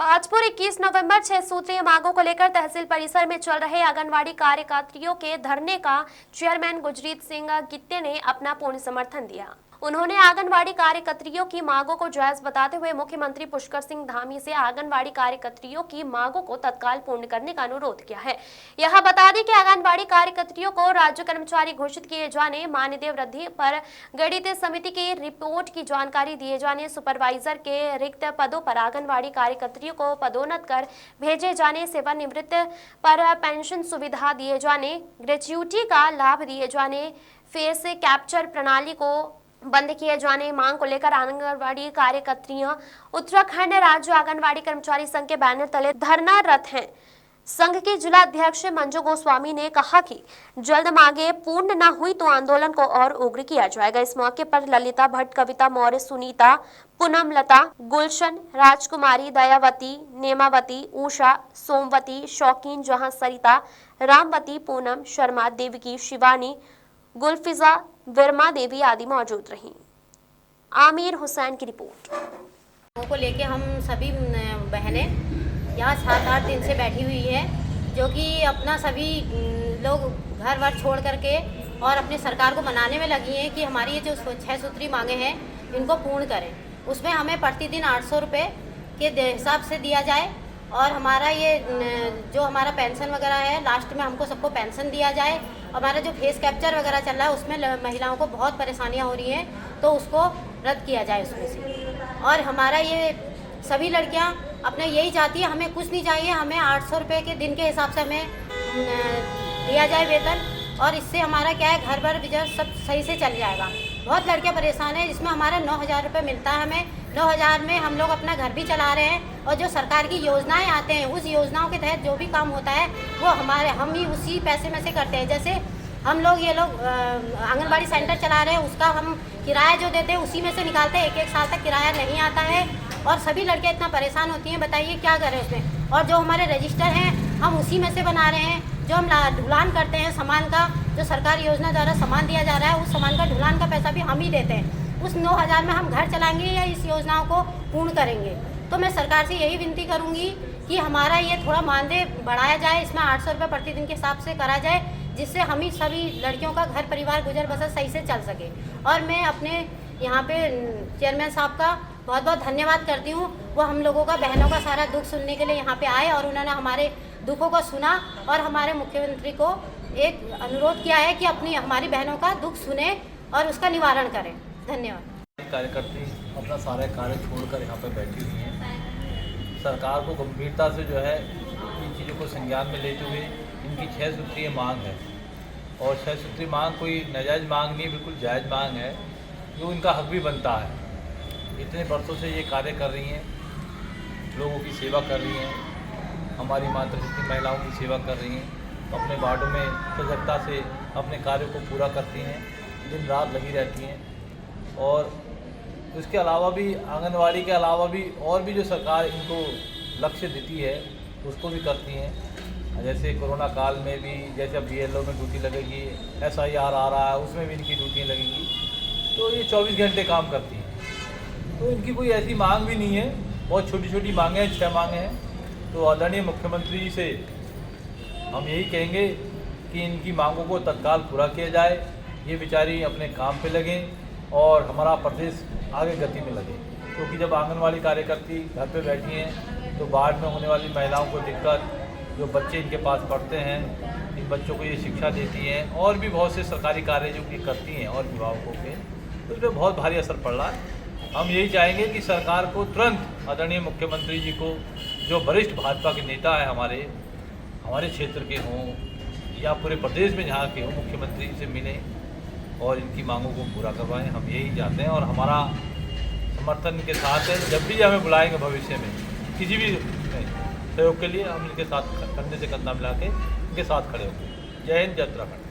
भाजपुर 21 नवंबर 6 सूत्रीय मांगों को लेकर तहसील परिसर में चल रहे आंगनवाड़ी कार्यकर्तियों के धरने का चेयरमैन गुरजीत सिंह गित्ते ने अपना पूर्ण समर्थन दिया। उन्होंने आंगनवाड़ी कार्यकर्तियों की मांगों को जायज बताते हुए मुख्यमंत्री पुष्कर सिंह धामी से आंगनवाड़ी कार्यकर्तियों की मांगों को तत्काल पूर्ण करने का अनुरोध किया है। यह बता दें कि आंगनवाड़ी कार्यकर्तियों को राज्य कर्मचारी घोषित किए जाने, मानदेय वृद्धि पर गठित समिति की रिपोर्ट की जानकारी दिए जाने, सुपरवाइजर के रिक्त पदों पर आंगनवाड़ी कार्यकर्तियों को पदोन्नत कर भेजे जाने, सेवानिवृत्त पर पेंशन सुविधा दिए जाने, ग्रेच्युटी का लाभ दिए जाने, फेस कैप्चर प्रणाली को बंद किए जाने मांग को लेकर आंगनवाड़ी कार्यकर्तियां उत्तराखंड राज्य आंगनवाड़ी कर्मचारी संघ के बैनर तले धरनारत हैं। संघ के जिला अध्यक्ष मंजू गोस्वामी ने कहा कि जल्द मांगे पूर्ण न हुई तो आंदोलन को और उग्र किया जाएगा। इस मौके पर ललिता भट्ट, कविता मौर्य, सुनीता, पूनम लता, गुलशन, राजकुमारी, दयावती, नेमावती, उषा, सोमवती, शौकीन जहां, सरिता, रामवती, पूनम शर्मा, देवकी, शिवानी, गुलफिजा, वर्मा देवी आदि मौजूद रहीं। आमिर हुसैन की रिपोर्ट। को लेके हम सभी बहनें यहाँ 7-8 दिन से बैठी हुई है, जो कि अपना सभी लोग घर वर छोड़ करके और अपने सरकार को मनाने में लगी हैं कि हमारी ये जो 6 सूत्री मांगे हैं इनको पूर्ण करें। उसमें हमें प्रतिदिन 800 रुपये के हिसाब से दिया जाए और हमारा ये जो हमारा पेंशन वगैरह है लास्ट में हमको सबको पेंशन दिया जाए। हमारा जो फेस कैप्चर वगैरह चल रहा है उसमें महिलाओं को बहुत परेशानियां हो रही हैं, तो उसको रद्द किया जाए उसमें से। और हमारा ये सभी लड़कियां अपने यही चाहती है, हमें कुछ नहीं चाहिए, हमें 800 रुपये के दिन के हिसाब से हमें दिया जाए वेतन, और इससे हमारा क्या है घर पर बिजर सब सही से चल जाएगा। बहुत लड़कियां परेशान हैं, जिसमें हमारा 9000 रुपये मिलता है। हमें 9000 में हम लोग अपना घर भी चला रहे हैं, और जो सरकार की योजनाएं आते हैं उस योजनाओं के तहत जो भी काम होता है वो हम ही उसी पैसे में से करते हैं। जैसे हम लोग ये लोग आंगनबाड़ी सेंटर चला रहे हैं, उसका हम किराया जो देते हैं उसी में से निकालते हैं। 1-1 साल तक किराया नहीं आता है और सभी लड़कियाँ इतना परेशान होती हैं, बताइए क्या करें उसमें। और जो हमारे रजिस्टर हैं हम उसी में से बना रहे हैं। जो हम ढुलान करते हैं सामान का, जो सरकारी योजना द्वारा सामान दिया जा रहा है उस सामान का ढुलान का पैसा भी हम ही देते हैं। उस 9000 में हम घर चलाएंगे या इस योजनाओं को पूर्ण करेंगे। तो मैं सरकार से यही विनती करूंगी कि हमारा ये थोड़ा मानदेय बढ़ाया जाए, इसमें 800 रुपये प्रतिदिन के हिसाब से करा जाए, जिससे हम ही सभी लड़कियों का घर परिवार गुजर बसर सही से चल सके। और मैं अपने यहाँ पे चेयरमैन साहब का बहुत बहुत धन्यवाद करती हूँ। वो हम लोगों का, बहनों का सारा दुख सुनने के लिए यहाँ पे आए और उन्होंने हमारे दुखों को सुना और हमारे मुख्यमंत्री को एक अनुरोध किया है कि हमारी बहनों का दुख सुने और उसका निवारण करें। धन्यवाद। कार्यकर्ती अपना सारे कार्य छोड़कर यहाँ पर बैठी हुई हैं। सरकार को गंभीरता से जो है इन चीज़ों को संज्ञान में लेते हुए इनकी 6 सूत्रीय मांग है, और 6 सूत्रीय मांग कोई नाजायज़ मांग नहीं, बिल्कुल जायज़ मांग है, जो इनका हक भी बनता है। इतने वर्षों से ये कार्य कर रही हैं, लोगों की सेवा कर रही हैं, हमारी मातृशक्ति महिलाओं की सेवा कर रही हैं, अपने वार्डों में सजगता से अपने कार्य को पूरा करती हैं, दिन रात लगी रहती हैं। और इसके अलावा भी आंगनवाड़ी के अलावा भी और भी जो सरकार इनको लक्ष्य देती है उसको भी करती हैं। जैसे कोरोना काल में भी, जैसे अब BLO में ड्यूटी लगेगी, SIR आ रहा है उसमें भी इनकी ड्यूटी लगेगी, तो ये 24 घंटे काम करती हैं। तो इनकी कोई ऐसी मांग भी नहीं है, बहुत छोटी छोटी मांगें हैं, 6 मांगें हैं। तो आदरणीय मुख्यमंत्री जी से हम यही कहेंगे कि इनकी मांगों को तत्काल पूरा किया जाए, ये बेचारी अपने काम पे लगें और हमारा प्रदेश आगे गति में लगे। क्योंकि जब आंगनवाड़ी कार्यकर्ती घर पे बैठी हैं तो बाढ़ में होने वाली महिलाओं को दिक्कत, जो बच्चे इनके पास पढ़ते हैं इन बच्चों को ये शिक्षा देती हैं, और भी बहुत से सरकारी कार्य जो कि करती हैं और अभिभावकों के, तो इस पर बहुत भारी असर पड़ रहा है। हम यही चाहेंगे कि सरकार को तुरंत आदरणीय मुख्यमंत्री जी को, जो वरिष्ठ भाजपा के नेता हैं हमारे क्षेत्र के हों या पूरे प्रदेश में जहाँ के हों, मुख्यमंत्री से मिलें और इनकी मांगों को पूरा करवाएं। हम यही चाहते हैं और हमारा समर्थन के साथ है। जब भी हमें बुलाएंगे भविष्य में किसी भी सहयोग के लिए, हम इनके साथ कंधे से कंधा मिला के इनके साथ खड़े होंगे। जय हिंद, जय उत्तराखंड।